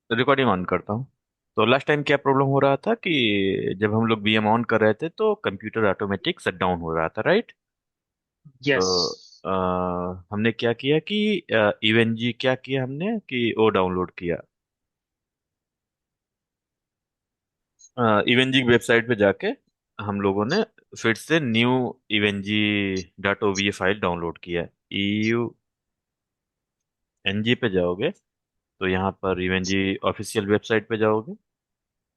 Recording on करता हूँ। तो लास्ट टाइम क्या प्रॉब्लम हो रहा था कि जब हम लोग वीएम ऑन कर रहे थे तो कंप्यूटर ऑटोमेटिक शट डाउन हो रहा था, राइट? यस। तो हमने क्या किया कि इवन जी क्या किया हमने कि वो डाउनलोड किया। इवन जी वेबसाइट पे जाके हम लोगों ने फिर से न्यू इवन जी डॉट ओवीए फाइल डाउनलोड किया। यू एन जी पे जाओगे तो यहाँ पर इवन जी ऑफिशियल वेबसाइट पे जाओगे।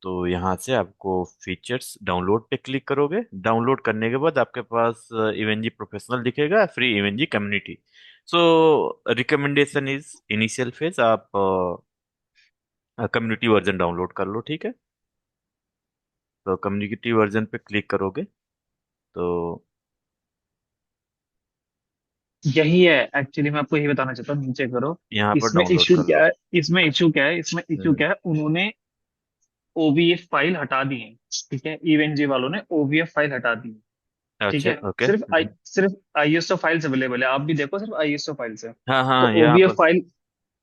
तो यहाँ से आपको फीचर्स डाउनलोड पे क्लिक करोगे। डाउनलोड करने के बाद आपके पास इवेंजी प्रोफेशनल दिखेगा, free EVE NG community. So recommendation is initial phase, आप कम्युनिटी वर्जन डाउनलोड कर लो, ठीक है? तो कम्युनिटी वर्जन पे क्लिक करोगे तो यही है एक्चुअली, मैं आपको यही बताना चाहता हूँ, नीचे करो। यहाँ पर इसमें डाउनलोड इशू कर क्या लो। है, इसमें इशू क्या है, इसमें इशू हम्म। क्या है, उन्होंने ओवीएफ फाइल हटा दी है। ठीक है, इवेंजी वालों ने ओवीएफ फाइल हटा दी है। ठीक अच्छा, है, ओके। सिर्फ आईएसओ फाइल्स अवेलेबल है, आप भी देखो सिर्फ आईएसओ फाइल्स है। हाँ तो हाँ, यहाँ ओवीएफ पर। फाइल,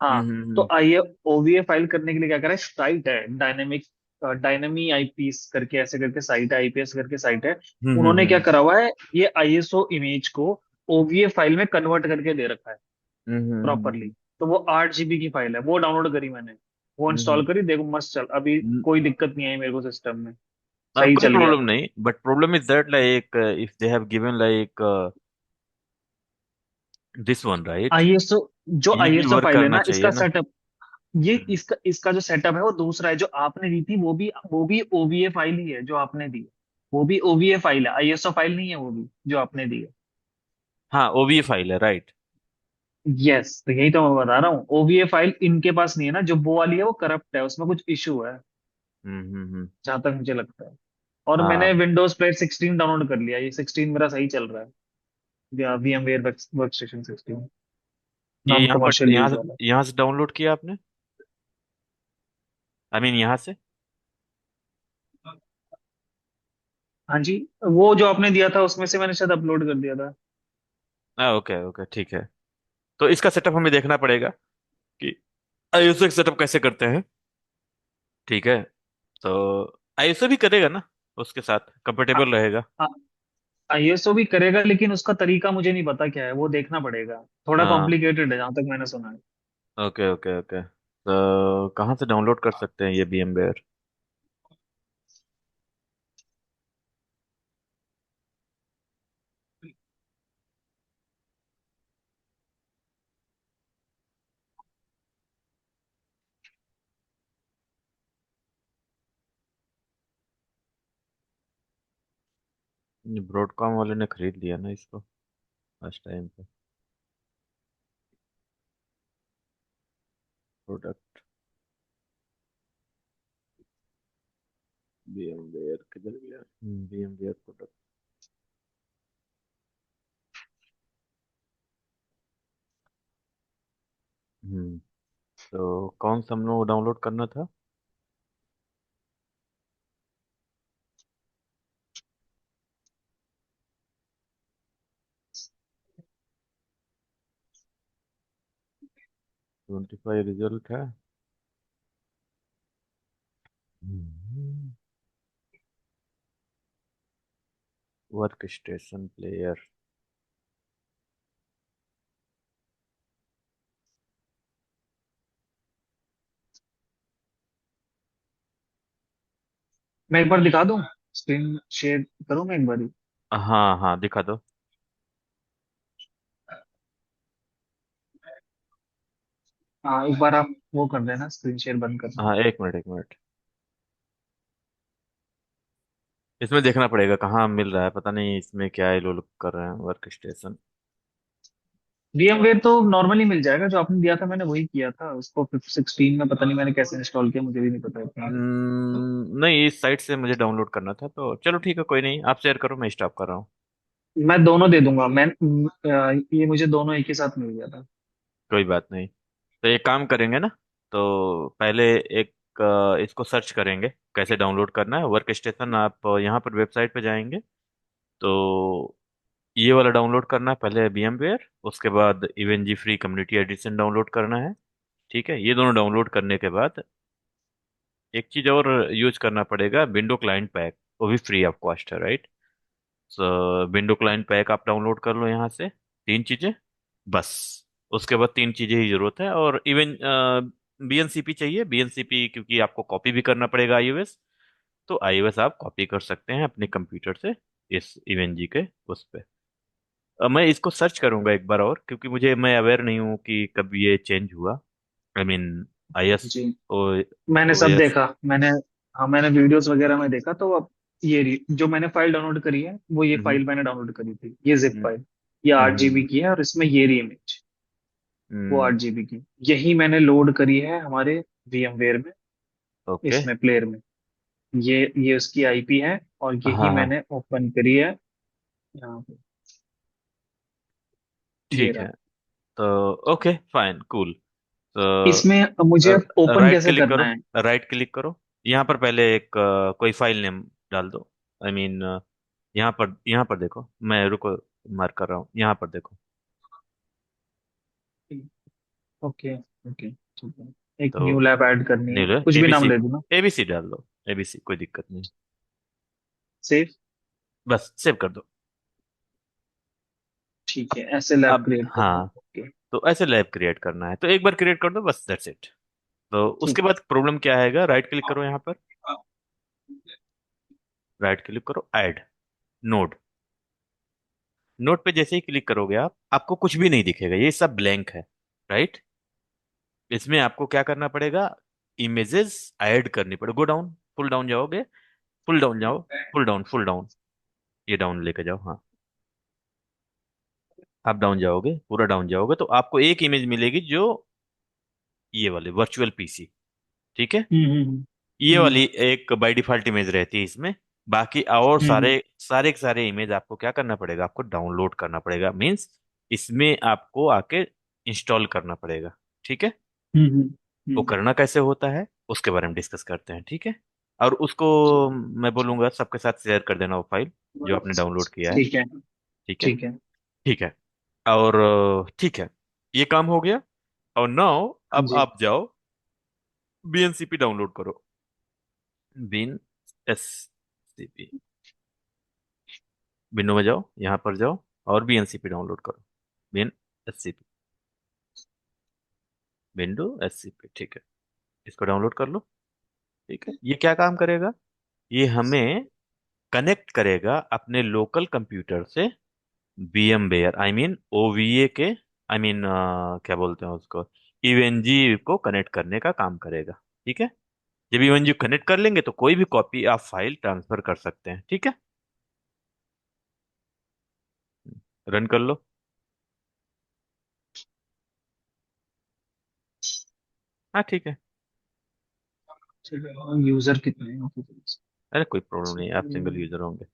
हाँ, तो हम्म। आइए ओवीए फाइल करने के लिए क्या करें, साइट है डायनेमिक, डायनेमी आईपीएस करके, ऐसे करके साइट है, आईपीएस करके साइट है। हम्म हम्म उन्होंने क्या हम्म करा हुआ है, ये आईएसओ इमेज को ओवीए फाइल में कन्वर्ट करके दे रखा है प्रॉपरली। तो वो 8 जीबी की फाइल है, वो डाउनलोड करी मैंने, वो इंस्टॉल हम्म करी, देखो मस्त चल, अभी हम्म। कोई दिक्कत नहीं आई मेरे को सिस्टम में, सही कोई चल गया। प्रॉब्लम नहीं, but problem is that like if they have given like this one, right? ISO, जो ये भी आईएसओ वर्क फाइल है करना ना, चाहिए इसका ना। सेटअप, ये हम्म। इसका जो सेटअप है वो दूसरा है। जो आपने दी थी वो भी ओवीए फाइल ही है जो आपने दी है। वो भी ओवीए फाइल है, आईएसओ फाइल नहीं है वो भी, जो आपने दी है। हाँ, ओवीए फाइल है, राइट। यस, तो यही तो मैं बता रहा हूँ, ओवीए फाइल इनके पास नहीं है ना, जो वो वाली है वो करप्ट है, उसमें कुछ इशू है, जहां तक मुझे लगता है। और मैंने हाँ, विंडोज प्लेट 16 डाउनलोड कर लिया, ये 16 मेरा सही चल रहा है, VMware वर्क स्टेशन 16, ये नॉन यहाँ पर कमर्शियल यूज वाला। यहाँ से डाउनलोड किया आपने? आई मीन यहाँ से? हाँ जी, वो जो आपने दिया था उसमें से मैंने शायद अपलोड कर दिया था। हाँ, ओके ओके, ठीक है। तो इसका सेटअप हमें देखना पड़ेगा कि आईएसओ सेटअप कैसे करते हैं, ठीक है? तो आईएसओ भी करेगा ना, उसके साथ कंफर्टेबल रहेगा। आईएसओ भी करेगा, लेकिन उसका तरीका मुझे नहीं पता क्या है, वो देखना पड़ेगा। थोड़ा हाँ, कॉम्प्लिकेटेड है जहां तक मैंने सुना है। Okay okay okay. तो कहाँ से डाउनलोड कर सकते हैं ये VMware? ब्रॉडकॉम वाले ने खरीद लिया ना इसको फर्स्ट टाइम पे। प्रोडक्ट VMware किधर गया? VMware product. हम्म। तो कौन सा हम लोग डाउनलोड करना था? 25 रिजल्ट है। Work station player. मैं एक बार दिखा दूं, स्क्रीन शेयर करूं मैं एक बार। हाँ हाँ, दिखा दो। हाँ, एक बार आप वो कर देना, स्क्रीन शेयर बंद करना। हाँ, एक मिनट एक मिनट। इसमें देखना पड़ेगा कहाँ मिल रहा है, पता नहीं इसमें क्या ये लोग कर रहे हैं वर्क स्टेशन। VMware तो नॉर्मली मिल जाएगा, जो आपने दिया था मैंने वही किया था उसको, 16 में पता नहीं मैंने कैसे इंस्टॉल किया, मुझे भी नहीं पता इतना। नहीं, इस साइट से मुझे डाउनलोड करना था, तो चलो ठीक है, कोई नहीं, आप शेयर करो, मैं स्टॉप कर रहा हूँ। मैं दोनों दे दूंगा, ये मुझे दोनों एक ही साथ मिल गया था। कोई बात नहीं। तो एक काम करेंगे ना, तो पहले एक इसको सर्च करेंगे कैसे डाउनलोड करना है वर्क स्टेशन। आप यहाँ पर वेबसाइट पे जाएंगे तो ये वाला डाउनलोड करना है पहले, VMware। उसके बाद इवेंजी फ्री कम्युनिटी एडिशन डाउनलोड करना है, ठीक है? ये दोनों डाउनलोड करने के बाद एक चीज और यूज करना पड़ेगा, विंडो क्लाइंट पैक, वो भी फ्री ऑफ कॉस्ट है, राइट? सो विंडो क्लाइंट पैक आप डाउनलोड कर लो यहाँ से, तीन चीजें बस। उसके बाद तीन चीजें ही जरूरत है, और इवन बीएनसीपी चाहिए, बीएनसीपी क्योंकि आपको कॉपी भी करना पड़ेगा आईओएस। तो आईओएस आप कॉपी कर सकते हैं अपने कंप्यूटर से इस इवेंजी के उस पे। मैं इसको सर्च करूंगा एक बार और, क्योंकि मैं अवेयर नहीं हूँ कि कब ये चेंज हुआ। I mean I S G, ओ मैंने ओ सब एस। देखा। हाँ, मैंने वीडियोस वगैरह में देखा। तो अब जो मैंने फाइल डाउनलोड करी है, वो ये हम्म फाइल मैंने डाउनलोड करी थी, ये जिप हम्म फाइल। ये आठ हम्म जीबी की है, और इसमें ये रही इमेज, वो हम्म, 8 जीबी की। यही मैंने लोड करी है हमारे VMware में, ओके। इसमें प्लेयर में। ये उसकी आईपी है, और यही हाँ हाँ, मैंने ओपन करी है यहाँ पे। ये ठीक रहा। है। तो ओके फाइन कूल। तो इसमें अब मुझे ओपन राइट कैसे क्लिक करना करो, है? राइट क्लिक करो। यहाँ पर पहले एक कोई फाइल नेम डाल दो। आई मीन यहाँ पर देखो, मैं रुको, मार्क कर रहा हूँ, यहाँ पर देखो। ओके, ओके, ठीक है। एक तो न्यू लैब ऐड करनी है, नीलो कुछ भी नाम एबीसी, ले दूँ? एबीसी डाल दो, एबीसी कोई दिक्कत नहीं। सेव। बस सेव कर दो। ठीक है, ऐसे लैब अब क्रिएट करना है, हाँ, ओके। तो ऐसे लैब क्रिएट करना है, तो एक बार क्रिएट कर दो बस, दैट्स इट। तो उसके ठीक बाद प्रॉब्लम क्या आएगा, राइट क्लिक करो यहाँ पर, राइट क्लिक करो, ऐड नोड। नोड पे जैसे ही क्लिक करोगे आप, आपको कुछ भी नहीं दिखेगा, ये सब ब्लैंक है, राइट? इसमें आपको क्या करना पड़ेगा, इमेजेस ऐड करनी पड़ेगी। गो डाउन, फुल डाउन जाओगे, फुल डाउन जाओ, फुल डाउन, फुल डाउन, ये डाउन लेके जाओ, हाँ। आप डाउन जाओगे, पूरा डाउन जाओगे, तो आपको एक इमेज मिलेगी, जो ये वाले वर्चुअल पीसी, ठीक है? हम्म, ये हम्म, वाली एक बाय डिफॉल्ट इमेज रहती है इसमें। बाकी और हम्म, सारे सारे के सारे इमेज आपको क्या करना पड़ेगा, आपको डाउनलोड करना पड़ेगा, मीन्स इसमें आपको आके इंस्टॉल करना पड़ेगा, ठीक है? हम्म, वो हम्म, करना कैसे होता है उसके बारे में डिस्कस करते हैं, ठीक है? और उसको ठीक मैं बोलूंगा सबके साथ शेयर कर देना वो फाइल जो आपने डाउनलोड किया है, ठीक है, ठीक है? ठीक है। ठीक है। और ठीक है, ये काम हो गया। और नाउ हाँ अब जी। आप जाओ, बीएनसीपी डाउनलोड करो, win S C P, window में जाओ, यहाँ पर जाओ, और बीएनसीपी डाउनलोड करो, win S C P, window S C P, ठीक है? इसको डाउनलोड कर लो, ठीक है? ये क्या काम करेगा, ये हमें कनेक्ट करेगा अपने लोकल कंप्यूटर से VMware, आई मीन ओवीए के, आई मीन क्या बोलते हैं उसको, इवेंजी को कनेक्ट करने का काम करेगा, ठीक है? जब इवेंजी कनेक्ट कर लेंगे तो कोई भी कॉपी आप फाइल ट्रांसफर कर सकते हैं, ठीक है? रन कर लो। हाँ ठीक है। ठीक है, यूजर कितने हैं आपके पास? अरे कोई प्रॉब्लम नहीं, आप सिंगल यूजर होंगे।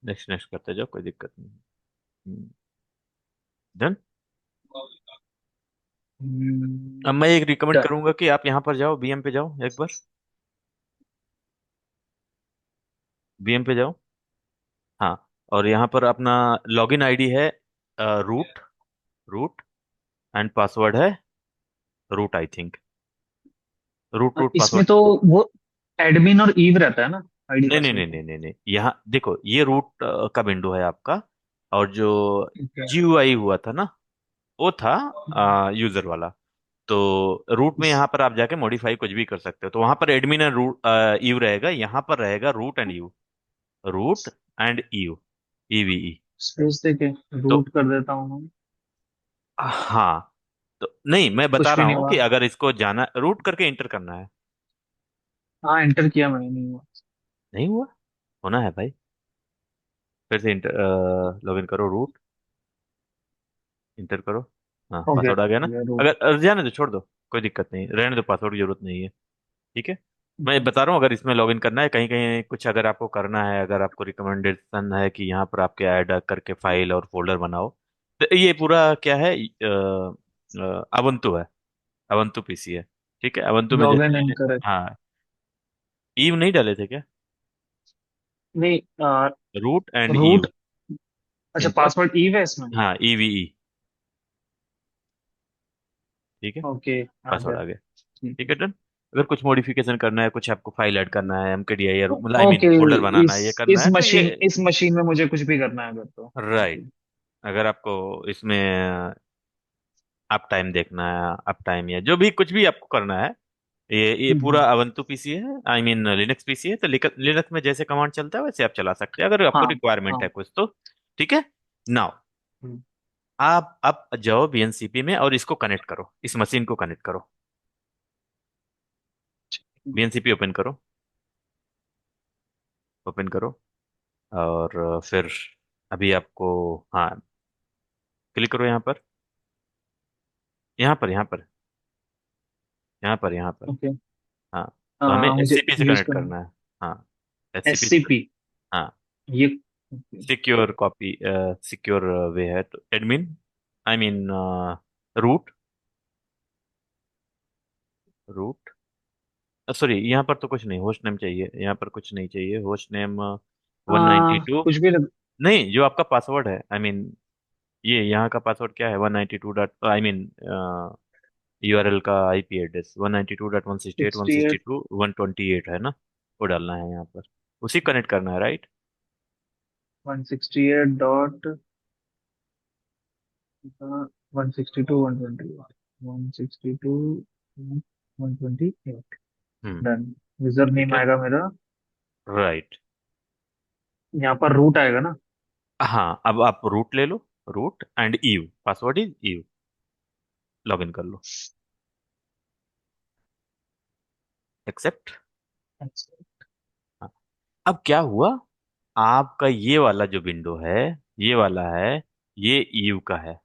नेक्स्ट नेक्स्ट करते जाओ, कोई दिक्कत नहीं। डन। अब मैं एक रिकमेंड डन। करूंगा कि आप यहाँ पर जाओ, बीएम पे जाओ एक बार, बीएम पे जाओ, हाँ। और यहाँ पर अपना लॉगिन आईडी है रूट, रूट, एंड पासवर्ड है root, I think, root root इसमें पासवर्ड। तो वो एडमिन और ईव रहता है ना, आईडी नहीं नहीं पासवर्ड नहीं का? नहीं नहीं नहीं, यहाँ देखो, ये रूट का विंडो है आपका, और जो ठीक है। जीयूआई हुआ था ना, वो था यूजर वाला। तो रूट में यहाँ पर आप जाके मॉडिफाई कुछ भी कर सकते हो, तो वहां पर एडमिन एंड रूट यू रहेगा, यहाँ पर रहेगा root and you, root and you, EVE. Space देके तो रूट कर देता हूँ मैं। हाँ, तो नहीं, मैं बता कुछ भी रहा नहीं हूँ हुआ। कि अगर इसको जाना, रूट करके इंटर करना है। हाँ, एंटर किया मैंने, नहीं हुआ। नहीं हुआ, होना है भाई, फिर से इंटर, लॉग इन करो, रूट, इंटर करो। हाँ, हो गया, पासवर्ड आ गया हो ना? गया रूट। अगर जाने दो, छोड़ दो, कोई दिक्कत नहीं, रहने दो, पासवर्ड की जरूरत नहीं है, ठीक है? मैं बता रहा हूँ, अगर इसमें लॉगिन करना है, कहीं कहीं कुछ अगर आपको करना है, अगर आपको रिकमेंडेशन है कि यहाँ पर आपके ऐड करके फाइल और फोल्डर बनाओ, तो ये पूरा क्या है, अवंतु है, अवंतु पीसी है, ठीक है? अवंतु में लॉग इन जैसे, इनकरेक्ट। हाँ, ईव नहीं डाले थे क्या, नहीं, रूट एंड ईव, रूट। अच्छा, इंटर, पासवर्ड ईव है इसमें? हाँ ईवीई, ठीक है, ओके, आ पासवर्ड गया। आ गया। ठीक ठीक है। है, डन। अगर कुछ मॉडिफिकेशन करना है, कुछ आपको फाइल ऐड करना है, MKDIR मतलब आई मीन ओके, फोल्डर बनाना इस है, ये करना है तो ये। इस मशीन में मुझे कुछ भी करना है अगर तो। राइट। ओके। अगर आपको इसमें अप टाइम देखना है, अप टाइम या जो भी कुछ भी आपको करना है, ये पूरा हम्म। अवंतु पीसी है, आई मीन लिनक्स पीसी है, तो लिनक्स में जैसे कमांड चलता है वैसे आप चला सकते हैं, अगर आपको हाँ रिक्वायरमेंट है हाँ। कुछ तो। ठीक है। नाउ हम्म। आप जाओ BNCP में और इसको कनेक्ट करो, इस मशीन को कनेक्ट करो। BNCP ओपन करो, ओपन करो। और फिर अभी आपको, हाँ, क्लिक करो यहाँ पर, यहाँ पर, यहाँ पर, यहाँ पर, यहाँ पर। ओके। हाँ, तो हमें मुझे SCP से यूज कनेक्ट करना करना है। हाँ, एस SCP सी से। पी हाँ, ये। okay, secure copy, secure way है तो admin, I mean root, root, sorry यहाँ पर तो कुछ नहीं, होस्ट नेम चाहिए, यहाँ पर कुछ नहीं चाहिए, होस्ट नेम 192। कुछ भी नहीं, जो आपका पासवर्ड है, आई मीन ये यहाँ का पासवर्ड क्या है, 192 डॉट आई मीन URL का IP एड्रेस 192.168 68 128 है ना, वो डालना है यहाँ पर, उसी कनेक्ट करना है, राइट। 168 डॉट 162 120 162 128। हम्म। डन। यूजर ठीक नेम है, आएगा मेरा। राइट। यहाँ पर रूट आएगा ना। हाँ, अब आप रूट ले लो, root and eve, password is eve, log in कर लो, एक्सेप्ट। अच्छा। हाँ, अब क्या हुआ, आपका ये वाला जो विंडो है, ये वाला है, ये ईव का है,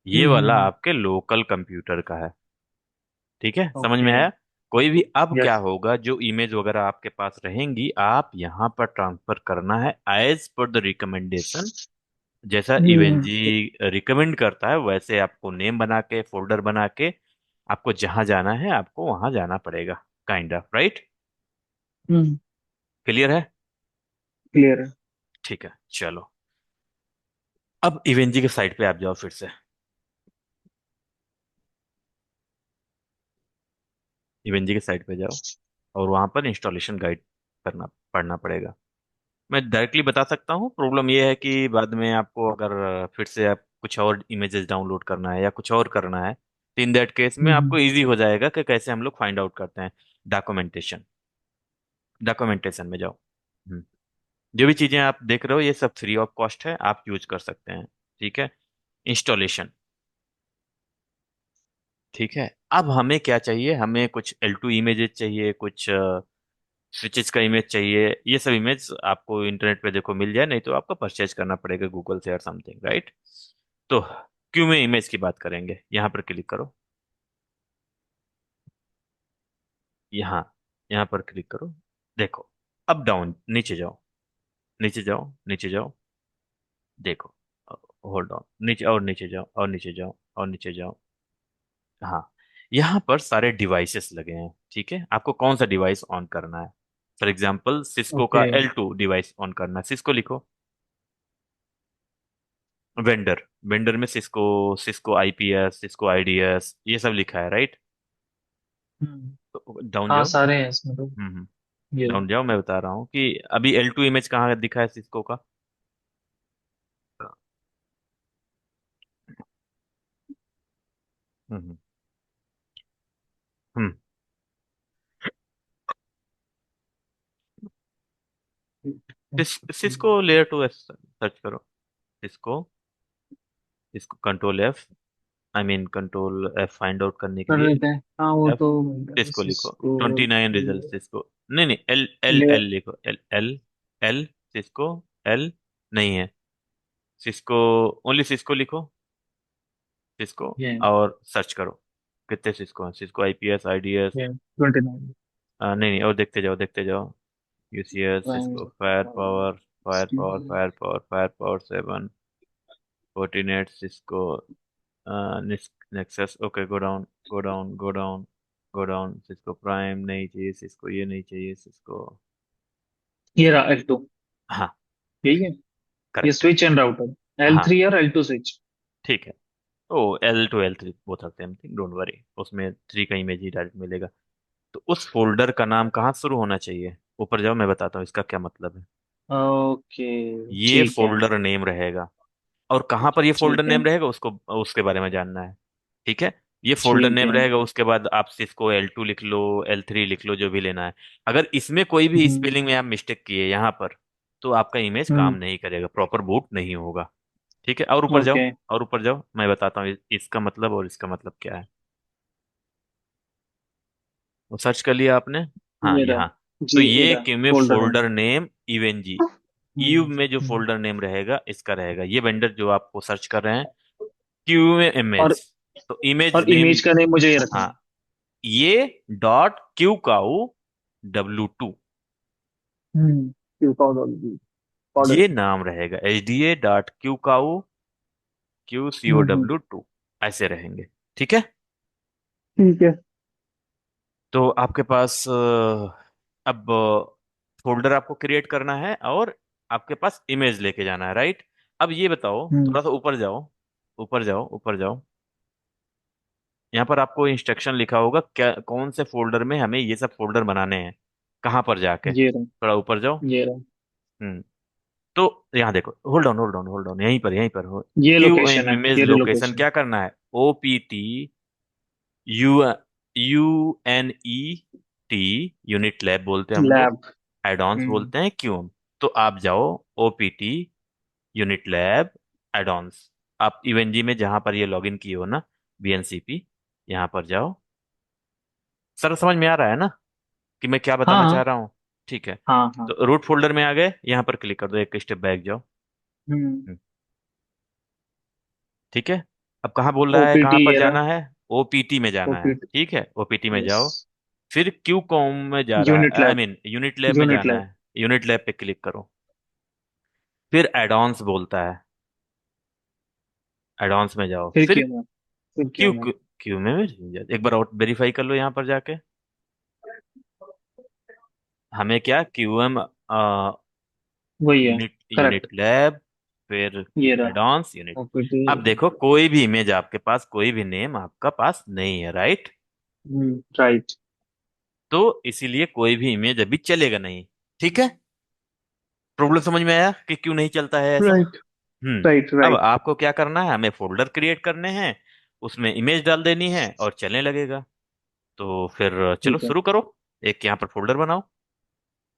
ये वाला हम्म। आपके लोकल कंप्यूटर का है। ठीक है, समझ में ओके। आया। कोई भी अब क्या यस। होगा, जो इमेज वगैरह आपके पास रहेंगी, आप यहाँ पर ट्रांसफर करना है एज पर द रिकमेंडेशन, जैसा हम्म इवेंजी रिकमेंड करता है वैसे आपको नेम बना के, फोल्डर बना के, आपको जहां जाना है आपको वहां जाना पड़ेगा, kind of, right. Hmm. Clear है। क्लियर है। ठीक है, चलो। अब इवेंजी के साइट पे आप जाओ फिर से, इवेंजी के साइट पे जाओ और वहां पर इंस्टॉलेशन गाइड करना पढ़ना पड़ेगा। मैं डायरेक्टली बता सकता हूँ, प्रॉब्लम ये है कि बाद में आपको अगर फिर से आप कुछ और इमेजेस डाउनलोड करना है या कुछ और करना है, तो इन दैट केस में हम्म आपको इजी हो जाएगा कि कैसे हम लोग फाइंड आउट करते हैं। डॉक्यूमेंटेशन, डॉक्यूमेंटेशन में जाओ। हम्म, जो भी चीजें आप देख रहे हो ये सब फ्री ऑफ कॉस्ट है, आप यूज कर सकते हैं। ठीक है। इंस्टॉलेशन, ठीक है। अब हमें क्या चाहिए, हमें कुछ L2 इमेजेस चाहिए, कुछ स्विचेस का इमेज चाहिए, ये सब इमेज आपको इंटरनेट पे देखो मिल जाए, नहीं तो आपको परचेज करना पड़ेगा गूगल से और समथिंग, राइट। तो क्यों में इमेज की बात करेंगे, यहाँ पर क्लिक करो, यहाँ, यहाँ पर क्लिक करो, देखो, अप डाउन, नीचे जाओ, नीचे जाओ, नीचे जाओ, देखो, होल्ड ऑन, नीचे और नीचे जाओ और नीचे जाओ और नीचे जाओ। हाँ, यहाँ पर सारे डिवाइसेस लगे हैं। ठीक है, आपको कौन सा डिवाइस ऑन करना है, फॉर एग्जाम्पल सिस्को का ओके। L2 डिवाइस ऑन करना है, सिस्को लिखो। वेंडर, वेंडर में Cisco, Cisco IPS, Cisco IDS, ये सब लिखा है, राइट। हम्म। तो डाउन हाँ जाओ। सारे हैं इसमें तो। ये लो। डाउन जाओ, मैं बता रहा हूँ कि अभी L2 इमेज कहाँ दिखा है सिस्को का। हम्म हम्म सिस्को लेयर 2 सर्च करो, सिस्को, इसको control F, I mean control F find out करने के कर लिए, लेते हैं, हाँ वो F, तो मिल जाएगा सिस्को लिखो, सिस्को। 29 रिजल्ट सिस्को, नहीं नहीं, एल एल ले। एल लिखो, L L L, Cisco, L नहीं है, सिस्को, ओनली सिस्को लिखो, सिस्को, ये और सर्च करो कितने सिस्को हैं, सिस्को IPS IDS, ये 29 नहीं नहीं, और देखते जाओ, देखते जाओ, UCS, prime. Cisco fire power, fire power, fire power, fire power 7, Fortinet, Cisco, nexus, okay, go down, go down, go down, go down, Cisco prime नहीं चाहिए, सिस्को ये नहीं चाहिए, सिस्को, ये रहा L2। हाँ, यही है। ये करेक्ट, स्विच एंड राउटर हाँ, L3 और L2 स्विच। ठीक है। Oh L2 L3 both are same thing, don't worry, उसमें 3 का इमेज ही डायरेक्ट मिलेगा। तो उस फोल्डर का नाम कहाँ से शुरू होना चाहिए? ऊपर जाओ, मैं बताता हूँ इसका क्या मतलब है। ओके। ये ठीक है। फोल्डर नेम रहेगा। और कहाँ पर ये फोल्डर ठीक है। नेम रहेगा उसको, उसके बारे में जानना है। ठीक है। ये फोल्डर ठीक नेम है। रहेगा, उसके बाद आप इसको L2 लिख लो, L3 लिख लो, जो भी लेना है। अगर इसमें कोई भी हम्म। स्पेलिंग में आप मिस्टेक किए यहाँ पर, तो आपका इमेज काम हम्म। नहीं करेगा, प्रॉपर बूट नहीं होगा। ठीक है, और ऊपर जाओ, ओके। और ऊपर जाओ, मैं बताता हूँ इसका मतलब और इसका मतलब क्या है। वो सर्च कर लिया आपने? हाँ, ये रहा। यहाँ। तो जी, ये ये रहा कि में फोल्डर नेम। फोल्डर नेम इवेंजी, हम्म। क्यू में जो हम्म। फोल्डर नेम रहेगा इसका रहेगा, ये वेंडर जो आपको सर्च कर रहे हैं, क्यू में और इमेज। तो इमेज और नेम, इमेज का नेम मुझे ये रखना हाँ, है। ये डॉट क्यू काऊ W2, क्यू पाउडर। ये नाम रहेगा, HDA.QCOW QCOW2, ऐसे रहेंगे। ठीक है। ठीक है। तो आपके पास अब फोल्डर आपको क्रिएट करना है, और आपके पास इमेज लेके जाना है, राइट? अब ये बताओ, हम्म। थोड़ा सा ऊपर जाओ, ऊपर जाओ, ऊपर जाओ। यहाँ पर आपको इंस्ट्रक्शन लिखा होगा, क्या कौन से फोल्डर में हमें ये सब फोल्डर बनाने हैं, कहाँ पर जाके, ये रहा। थोड़ा ऊपर जाओ। ये रहा। हम्म। तो यहाँ देखो, hold on, hold on, hold on, यहीं पर, यहीं पर हो। ये क्यू लोकेशन है, इमेज ये रही लोकेशन लोकेशन। क्या करना है? OPT you UNET, unit lab बोलते हैं हम लोग, लैब। एडॉन्स हम्म। बोलते हैं क्यूम। तो आप जाओ OPT यूनिट लैब एडॉन्स, आप इवेंजी में जहां पर ये लॉगिन किए हो ना, BNCP, यहाँ पर जाओ। सर समझ में आ रहा है ना कि मैं क्या बताना चाह हाँ। रहा हूँ? ठीक है। हाँ। हाँ। तो रूट फोल्डर में आ गए, यहाँ पर क्लिक कर दो, एक स्टेप बैक जाओ। हम्म। हम्म, ठीक है। अब कहाँ बोल रहा है, कहाँ ओपीटी पर ये रहा। जाना है? OPT में जाना है, ओपीटी। ठीक है, OPT में यस। जाओ। फिर क्यू कॉम में जा रहा है, यूनिट आई लैब। मीन यूनिट लैब में यूनिट जाना लैब। है, यूनिट लैब पे क्लिक करो। फिर एडॉन्स बोलता है, एडॉन्स में जाओ, फिर फिर क्यों ना। फिर क्यू, क्यों ना। क्यू में एक बार और वेरीफाई कर लो यहाँ पर जाके। हमें क्या, QM वही है। Unit, unit correct. लैब, फिर ये रहा। Add-ons unit. ओपीटी। अब देखो, कोई भी इमेज आपके पास, कोई भी नेम आपका पास नहीं है, राइट? राइट। तो इसीलिए कोई भी इमेज अभी चलेगा नहीं। ठीक है। प्रॉब्लम समझ में आया कि क्यों नहीं चलता है ऐसा? राइट। हम्म। राइट। अब राइट। आपको क्या करना है, हमें फोल्डर क्रिएट करने हैं, उसमें इमेज डाल देनी है और चलने लगेगा। तो फिर चलो ठीक है। शुरू करो। एक यहाँ पर फोल्डर बनाओ,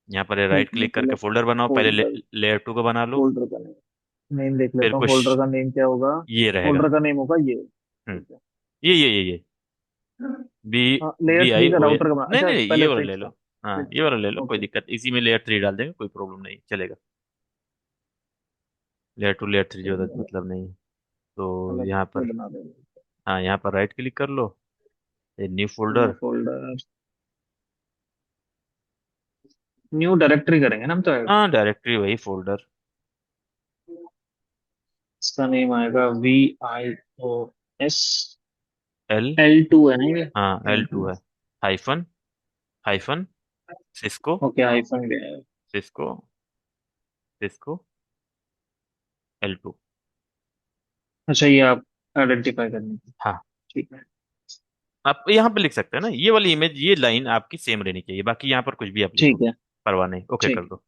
यहाँ पर राइट एक क्लिक मिनट करके पहले। फोल्डर बनाओ, पहले फोल्डर। लेयर 2 को बना लो। फोल्डर का नेम देख फिर लेता हूँ, फोल्डर कुछ का नेम क्या होगा। ये रहेगा। फोल्डर का नेम होगा ये। हम्म। ठीक है। ये बी हाँ, लेयर बी आई थ्री का ओ ए राउटर का बना, नहीं अच्छा नहीं नहीं, ये पहले वाला ले फिक्स लो। था। हाँ, फिक्स ये वाला ले लो, था। कोई ओके। दिक्कत, इसी में लेयर 3 डाल देंगे, कोई प्रॉब्लम नहीं, चलेगा। लेयर 2 लेयर 3 जो मतलब नहीं है। तो अलग यहाँ से पर, बना देंगे। हाँ, यहाँ पर राइट क्लिक कर लो, new folder. Folder. New directory करेंगे ना हम तो ऐड। हाँ, डायरेक्टरी वही फोल्डर। इसका नेम आएगा VIOS। L, L2 है ना ये। हाँ L2 L2। है, hyphen, hyphen, Cisco, okay, iPhone भी है। Cisco, Cisco L2। अच्छा, ये आप आइडेंटिफाई करने की। हाँ, ठीक है। आप यहाँ पे लिख सकते हैं ना, ये वाली इमेज, ये लाइन आपकी सेम रहनी चाहिए, बाकी यहाँ पर कुछ भी आप लिखो, ठीक है। परवाह नहीं, ओके कर ठीक दो।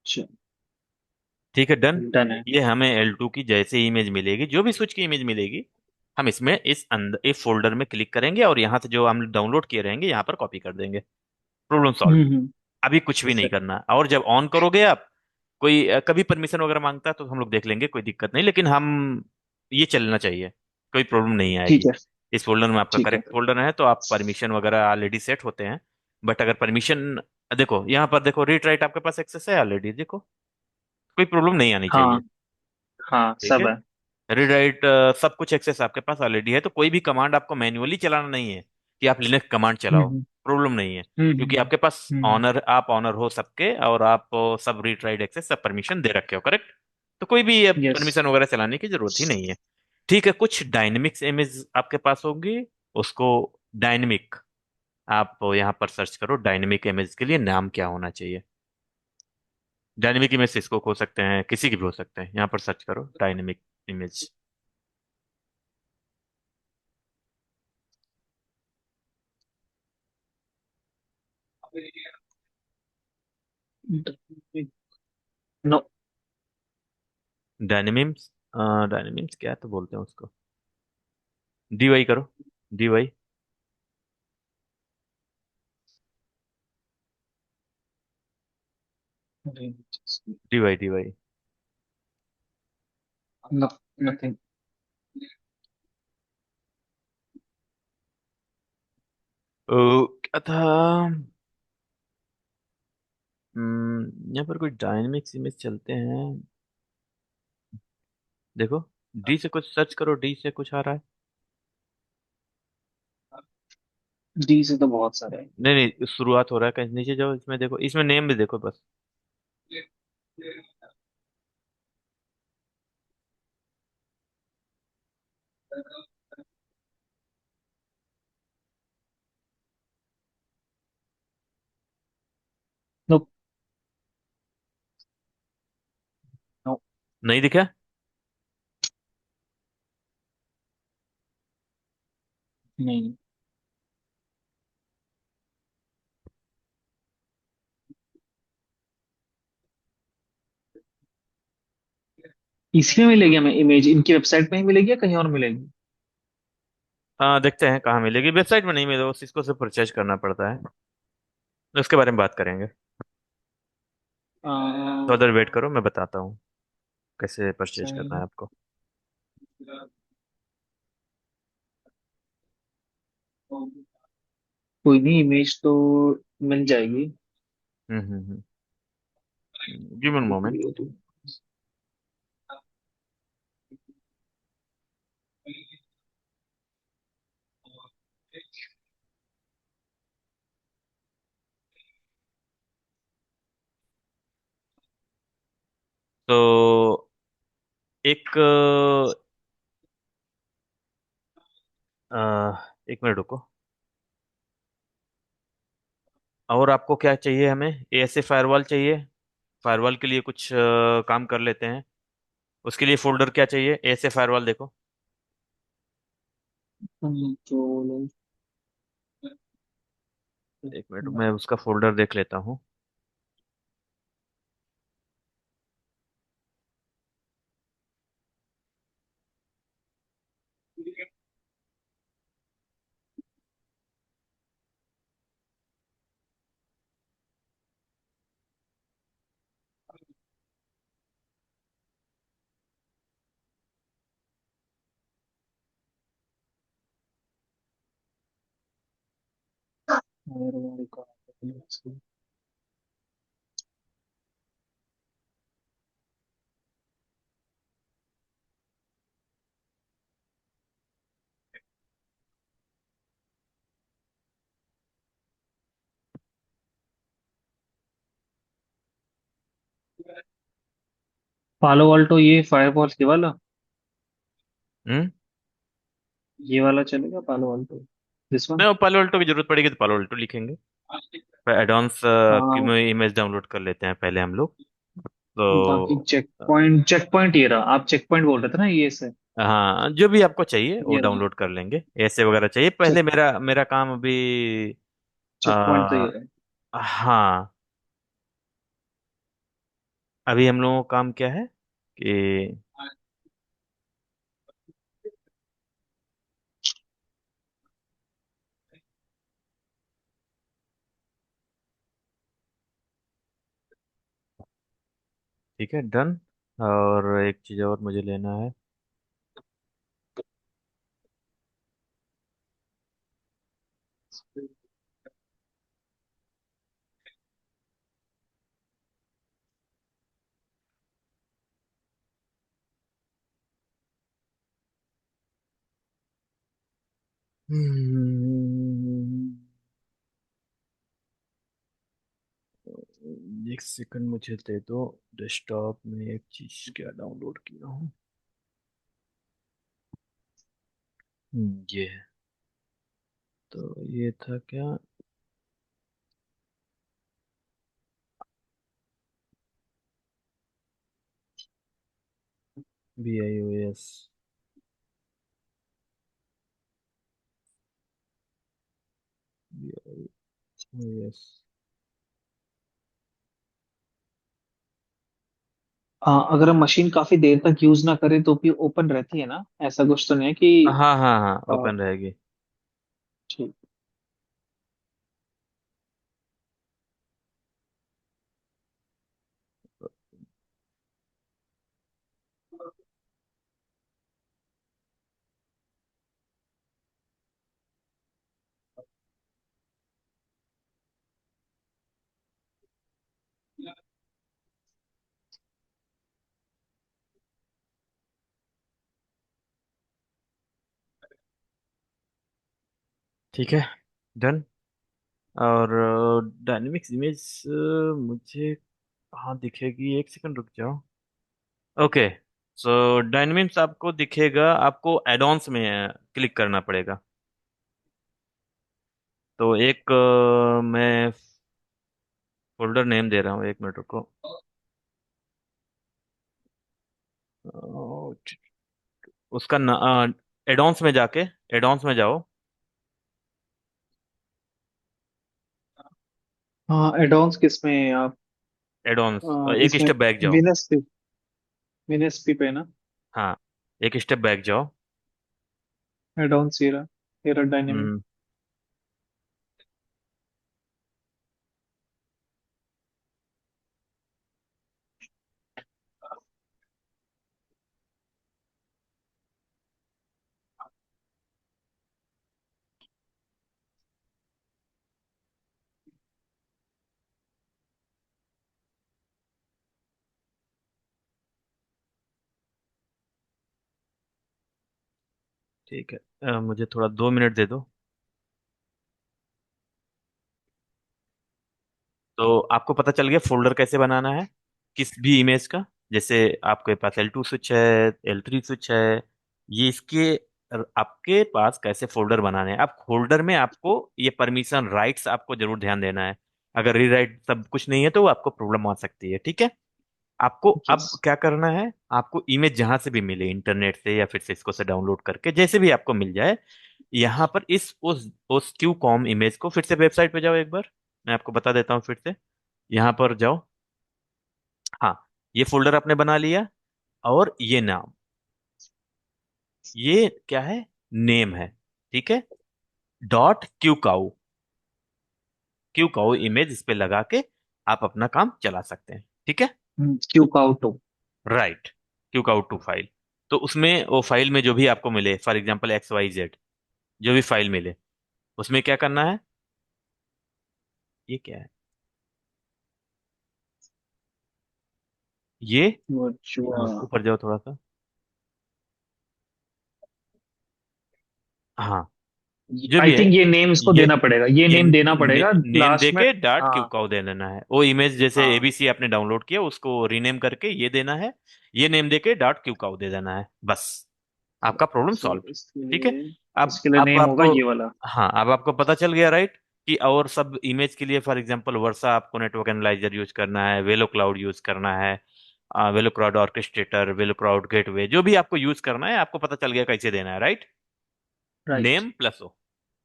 है। ठीक है, डन। डन है। ये हमें L2 की जैसे इमेज मिलेगी, जो भी स्विच की इमेज मिलेगी, हम इसमें इस अंदर इस फोल्डर में क्लिक करेंगे, और यहाँ से जो हम डाउनलोड किए रहेंगे यहाँ पर कॉपी कर देंगे। Problem solve. हम्म। अभी कुछ भी नहीं करना, और जब ऑन करोगे आप, कोई कभी परमिशन वगैरह मांगता है तो हम लोग देख लेंगे, कोई दिक्कत नहीं, लेकिन हम, ये चलना चाहिए, कोई प्रॉब्लम नहीं ठीक आएगी। है। इस फोल्डर में आपका ठीक है। करेक्ट फोल्डर है, तो आप परमिशन वगैरह ऑलरेडी सेट होते हैं। बट अगर परमिशन, देखो यहाँ पर, देखो रीड राइट आपके पास एक्सेस है ऑलरेडी, देखो कोई प्रॉब्लम नहीं आनी हाँ। चाहिए। हाँ, ठीक है। सब है। रीड राइट सब कुछ एक्सेस आपके पास ऑलरेडी है, तो कोई भी कमांड आपको मैन्युअली चलाना नहीं है कि आप लिनक्स कमांड चलाओ, हम्म। प्रॉब्लम नहीं है, हम्म। क्योंकि आपके पास हम्म। ऑनर, आप ऑनर हो सबके, और आप सब रीड राइट एक्सेस सब परमिशन दे रखे हो, करेक्ट? तो कोई भी यस। परमिशन वगैरह चलाने की जरूरत ही नहीं है। ठीक है, कुछ डायनेमिक्स इमेज आपके पास होगी, उसको डायनेमिक, आप यहाँ पर सर्च करो, डायनेमिक इमेज के लिए नाम क्या होना चाहिए। डायनेमिक इमेज सिस्को हो सकते हैं, किसी की भी हो सकते हैं, यहाँ पर सर्च करो dynamic image. No. Dynamics, dynamics क्या तो बोलते हैं उसको, डीवाई करो, DY, DY DY. No, nothing. ओ, क्या था? यहाँ पर कोई डायनेमिक्स इमेज चलते हैं, देखो, डी से कुछ सर्च करो, डी से कुछ आ रहा है? डी से तो बहुत सारे हैं। नहीं नहीं, शुरुआत हो रहा है कहीं, नीचे जाओ, इसमें देखो, इसमें नेम भी देखो बस। नो। नो। नहीं दिखा? नहीं। इसी में मिलेगी हमें इमेज, इनकी वेबसाइट में ही मिलेगी या कहीं और मिलेगी? हाँ, देखते हैं कहाँ मिलेगी, वेबसाइट में नहीं मिलेगा, उस इसको से परचेज करना पड़ता है, उसके बारे में बात करेंगे। तो आ, उधर वेट करो, मैं बताता हूँ कैसे परचेज करना है शायद- आपको। कोई नहीं, इमेज तो मिल जाएगी। हम्म। Give one moment. तो एक एक मिनट रुको। और आपको क्या चाहिए? हमें एएसए फायरवॉल चाहिए, फायरवॉल के लिए कुछ काम कर लेते हैं, उसके लिए फोल्डर क्या चाहिए? एएसए फायरवॉल देखो। कंट्रोल। एक मिनट, मैं उसका फोल्डर देख लेता हूँ। पालो अल्टो, ये फायरफॉक्स के वाला, हम्म। ये वाला चलेगा पालो अल्टो, दिस वन। नहीं, पालो अल्टो की जरूरत पड़ेगी तो पालो अल्टो लिखेंगे। एडवांस की हाँ। में इमेज डाउनलोड कर लेते हैं पहले हम लोग, बाकी तो चेक पॉइंट, चेक पॉइंट ये रहा, आप चेक पॉइंट बोल रहे थे ना ये से? हाँ, जो भी आपको चाहिए वो ये रहा। डाउनलोड कर लेंगे, ऐसे वगैरह चाहिए पहले, चेक मेरा मेरा काम अभी चेक पॉइंट तो आ, ये रहा। हाँ, अभी हम लोगों का काम क्या है कि ठीक है, डन। और एक चीज़ और मुझे लेना है। हम्म, एक सेकंड मुझे दे दो, डेस्कटॉप में एक चीज क्या डाउनलोड किया हूँ। ये है। तो ये था क्या? BIOS, BIOS। अगर हम मशीन काफी देर तक यूज ना करें तो भी ओपन रहती है ना, ऐसा कुछ तो नहीं है कि। हाँ हाँ हाँ, अ, ओपन रहेगी। ठीक। ठीक है, डन। और डायनेमिक्स इमेज मुझे कहाँ दिखेगी, एक सेकंड रुक जाओ। ओके, सो डायनेमिक्स आपको दिखेगा, आपको एडॉन्स में क्लिक करना पड़ेगा। तो एक मैं फोल्डर नेम दे रहा हूँ, एक मिनट रुको। उसका एडॉन्स में जाके, एडॉन्स में जाओ। हाँ, एडॉन्स किस में हैं आप? एडॉन्स, एक इसमें स्टेप बैक जाओ। विनस पे, विनस पे ना? हाँ, एक स्टेप बैक जाओ। एडॉन्स एरा डायनेमिक। हम्म, ठीक है, मुझे थोड़ा 2 मिनट दे दो। तो आपको पता चल गया फोल्डर कैसे बनाना है किस भी इमेज का। जैसे आपके पास L2 स्विच है, L3 स्विच है, ये इसके आपके पास कैसे फोल्डर बनाने हैं। आप फोल्डर में आपको ये परमिशन राइट्स आपको जरूर ध्यान देना है। अगर रीराइट सब कुछ नहीं है तो आपको प्रॉब्लम आ सकती है, ठीक है। आपको यस। अब क्या करना है, आपको इमेज जहां से भी मिले, इंटरनेट से या फिर सिस्को से डाउनलोड करके, जैसे भी आपको मिल जाए, यहाँ पर इस उस क्यू कॉम इमेज को फिर से वेबसाइट पे जाओ एक बार। मैं आपको बता देता हूँ फिर से। यहाँ पर जाओ। हाँ, ये फोल्डर आपने बना लिया। और ये नाम, ये क्या है, नेम है, ठीक है। Dot Q cow, Q cow image इस पे लगा के आप अपना काम चला सकते हैं, ठीक है। Q cow two. Right, Q cow two file. तो उसमें वो फाइल में जो भी आपको मिले, फॉर एग्जांपल XYZ, जो भी फाइल मिले, उसमें क्या करना है, ये क्या है, ये वर्चुआ। ऊपर जाओ थोड़ा सा। हाँ, जो आई भी है, थिंक ये नेम इसको ये देना पड़ेगा, ये ये नेम देना पड़ेगा नेम लास्ट में। देके डॉट क्यू हाँ। काउ दे देना है। वो इमेज जैसे हाँ। ABC आपने डाउनलोड किया, उसको रीनेम करके ये देना है। ये नेम देके डॉट क्यू काउ दे देना है, बस। आपका प्रॉब्लम तो सॉल्व। इसके ठीक है। लिए, अब इसके लिए अब नेम होगा आपको, ये वाला। हाँ, अब आपको पता चल गया, राइट, कि और सब इमेज के लिए, फॉर एग्जांपल वर्सा, आपको नेटवर्क एनालाइजर यूज करना है, वेलो क्लाउड यूज करना है, वेलो क्लाउड ऑर्केस्ट्रेटर, वेलो क्लाउड गेटवे, जो भी आपको यूज करना है, आपको पता चल गया कैसे देना है, right. Right. Name plus O.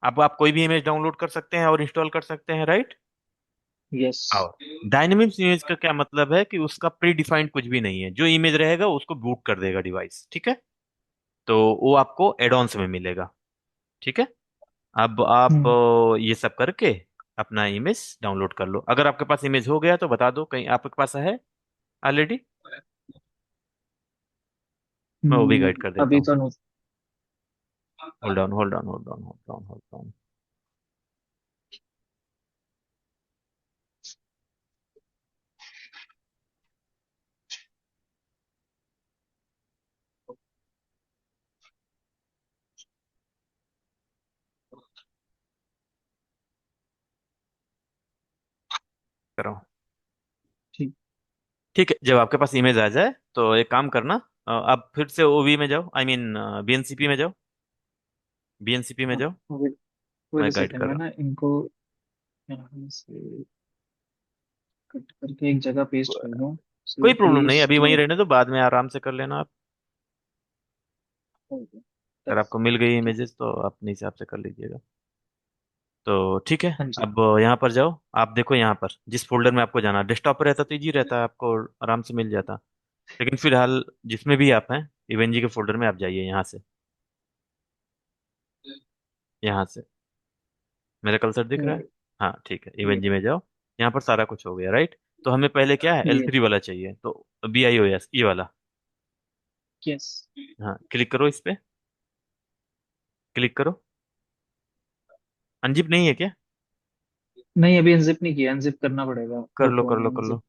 अब आप कोई भी इमेज डाउनलोड कर सकते हैं और इंस्टॉल कर सकते हैं, राइट। यस। और डायनेमिक्स इमेज का क्या मतलब है कि उसका प्री डिफाइंड कुछ भी नहीं है, जो इमेज रहेगा उसको बूट कर देगा डिवाइस, ठीक है। तो वो आपको एडॉन्स में मिलेगा, ठीक है। अब आप हम्म। ये सब करके अपना इमेज डाउनलोड कर लो। अगर आपके पास इमेज हो गया तो बता दो, कहीं आपके पास है ऑलरेडी, मैं वो भी गाइड कर देता अभी हूँ। तो नहीं। Hold on hold on hold on hold on hold on, कर रहा हूँ। ठीक। ठीक है, जब आपके पास इमेज आ जाए तो एक काम करना, आप फिर से OV में जाओ, आई मीन BNCP में जाओ, BNCP में हाँ, जाओ। वेट वेट मैं अ गाइड सेकंड, कर मैं रहा ना इनको यहाँ से कट करके एक जगह पेस्ट हूँ। कर दूँ। कोई सो प्रॉब्लम नहीं, प्लीज अभी वहीं डू। रहने दो, बाद में आराम से कर लेना आप। अगर आपको मिल गई इमेजेस तो आप अपने हिसाब से कर लीजिएगा। तो ठीक है। हाँ जी। अब यहाँ पर जाओ, आप देखो यहाँ पर जिस फोल्डर में आपको जाना, डेस्कटॉप पर रहता तो इजी रहता, आपको आराम से मिल जाता। लेकिन फिलहाल जिसमें भी आप हैं, इवेंजी के फोल्डर में आप जाइए यहाँ से, यहाँ से। मेरा कर्सर दिख रहा है? हाँ ठीक है, इवेंजी में जाओ। यहाँ पर सारा कुछ हो गया, राइट। तो हमें पहले क्या है, ये L3 वाला चाहिए, तो BIOS ये वाला। यस। हाँ, क्लिक करो इस पे, क्लिक करो। अनजिप नहीं है क्या? नहीं, अभी अनजिप नहीं किया, अनजिप करना पड़ेगा, कर लो रुको कर लो कर लो। अनजिप।